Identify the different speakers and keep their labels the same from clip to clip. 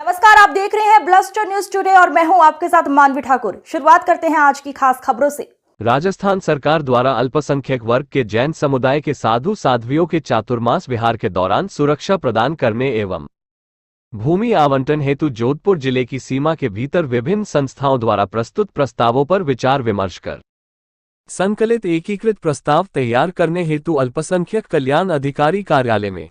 Speaker 1: नमस्कार, आप देख रहे हैं ब्लस्टर न्यूज टुडे और मैं हूं आपके साथ मानवी ठाकुर। शुरुआत करते हैं आज की खास खबरों से।
Speaker 2: राजस्थान सरकार द्वारा अल्पसंख्यक वर्ग के जैन समुदाय के साधु साध्वियों के चातुर्मास विहार के दौरान सुरक्षा प्रदान करने एवं भूमि आवंटन हेतु जोधपुर जिले की सीमा के भीतर विभिन्न संस्थाओं द्वारा प्रस्तुत प्रस्तावों पर विचार विमर्श कर संकलित एकीकृत प्रस्ताव तैयार करने हेतु अल्पसंख्यक कल्याण अधिकारी कार्यालय में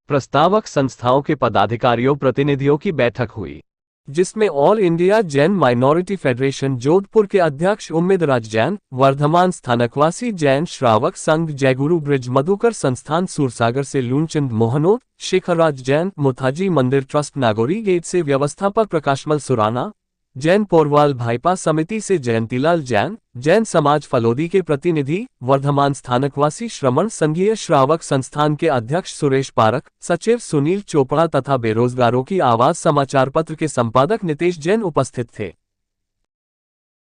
Speaker 2: प्रस्तावक संस्थाओं के पदाधिकारियों प्रतिनिधियों की बैठक हुई, जिसमें all India Jain minority federation Jodhpur के अध्यक्ष उम्मीदराज जैन, वर्धमान स्थानकवासी जैन श्रावक संघ जयगुरु ब्रिज मधुकर संस्थान सूरसागर से लूनचंद मोहनोत, शेखरराज जैन, मुथाजी मंदिर ट्रस्ट नागौरी गेट से व्यवस्थापक प्रकाशमल सुराना, जैन पोरवाल भाईपा समिति से जयंतीलाल जैन, जैन समाज फलोदी के प्रतिनिधि, वर्धमान स्थानकवासी श्रमण संघीय श्रावक संस्थान के अध्यक्ष सुरेश पारक, सचिव सुनील चोपड़ा तथा बेरोजगारों की आवाज समाचार पत्र के संपादक नितेश जैन उपस्थित थे।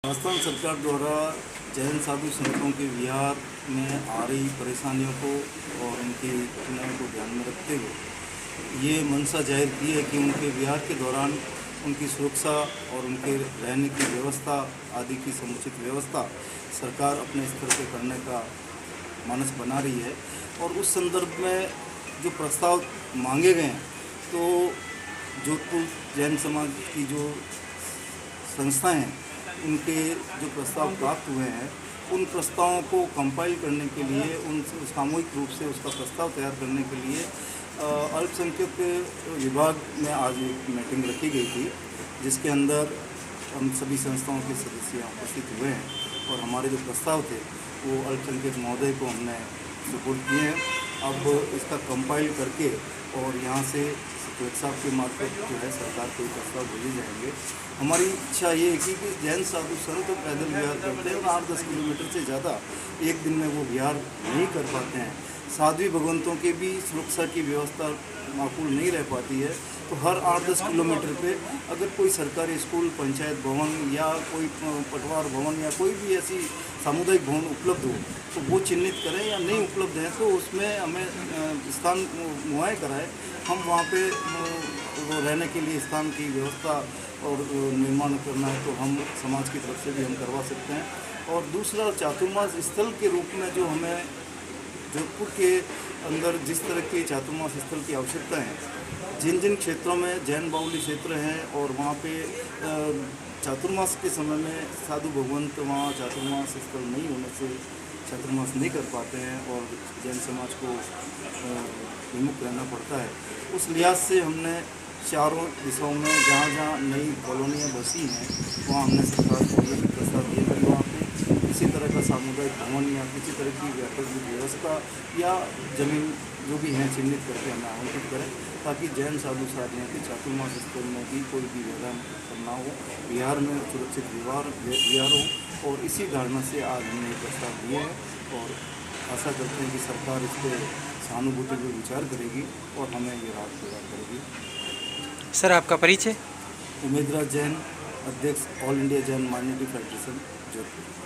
Speaker 3: राजस्थान सरकार द्वारा जैन साधु संतों के विहार में आ रही परेशानियों को और उनकी कठिनाइयों को ध्यान में रखते हुए ये मंशा जाहिर की है कि उनके विहार के दौरान उनकी सुरक्षा और उनके रहने की व्यवस्था आदि की समुचित व्यवस्था सरकार अपने स्तर पर करने का मानस बना रही है। और उस संदर्भ में जो प्रस्ताव मांगे गए हैं, तो जोधपुर जैन समाज की जो संस्थाएं हैं, उनके जो प्रस्ताव प्राप्त हुए हैं, उन प्रस्तावों को कंपाइल करने के लिए, उन सामूहिक रूप से उसका प्रस्ताव तैयार करने के लिए अल्पसंख्यक विभाग में आज एक मीटिंग रखी गई थी, जिसके अंदर हम सभी संस्थाओं के सदस्य उपस्थित हुए हैं और हमारे जो प्रस्ताव थे वो अल्पसंख्यक महोदय को हमने सुपुर्द किए हैं। अब इसका कंपाइल करके और यहाँ से कलेक्टर साहब के मार्फत जो है सरकार को प्रस्ताव भेजे जाएंगे। हमारी इच्छा ये है कि जैन साधु संत पैदल विहार करते हैं और 8-10 किलोमीटर से ज़्यादा एक दिन में वो विहार नहीं कर पाते हैं। साध्वी भगवंतों के भी सुरक्षा की व्यवस्था माकूल नहीं रह पाती है, तो हर 8-10 किलोमीटर पे अगर कोई सरकारी स्कूल, पंचायत भवन या कोई पटवार भवन या कोई भी ऐसी सामुदायिक भवन उपलब्ध हो तो वो चिन्हित करें, या नहीं उपलब्ध है तो उसमें हमें स्थान मुहैया कराए। हम वहाँ पे वो रहने के लिए स्थान की व्यवस्था और निर्माण करना है तो हम समाज की तरफ से भी हम करवा सकते हैं। और दूसरा, चातुर्मास स्थल के रूप में जो हमें जोधपुर के अंदर जिस तरह के चातुर्मास स्थल की आवश्यकता है, जिन जिन क्षेत्रों में जैन बाहुल्य क्षेत्र हैं और वहाँ पे चातुर्मास के समय में साधु भगवंत वहाँ चातुर्मास स्थल नहीं होने से चातुर्मास नहीं कर पाते हैं और जैन समाज को विमुख रहना पड़ता है। उस लिहाज से हमने चारों दिशाओं में जहाँ जहाँ नई कॉलोनियाँ बसी हैं वहाँ हमने सरकार को ये भी प्रस्ताव दिया कि वहाँ पे किसी तरह का सामुदायिक भवन या किसी तरह की वैकल्पिक व्यवस्था या जमीन जो भी हैं चिन्हित करके हमें आवंटित करें, ताकि जैन साधु साधियों के चातुर्मास स्थल में भी कोई भी व्यवधान ना हो, बिहार में सुरक्षित विहार हो। और इसी धारणा से आज हमने ये प्रस्ताव दिए हैं और आशा करते हैं कि सरकार इस पर सहानुभूति पर विचार करेगी और हमें ये राहत प्रदान करेगी।
Speaker 4: सर, आपका परिचय?
Speaker 3: उम्मीदराज जैन, अध्यक्ष all India Jain minority federation Jodhpur.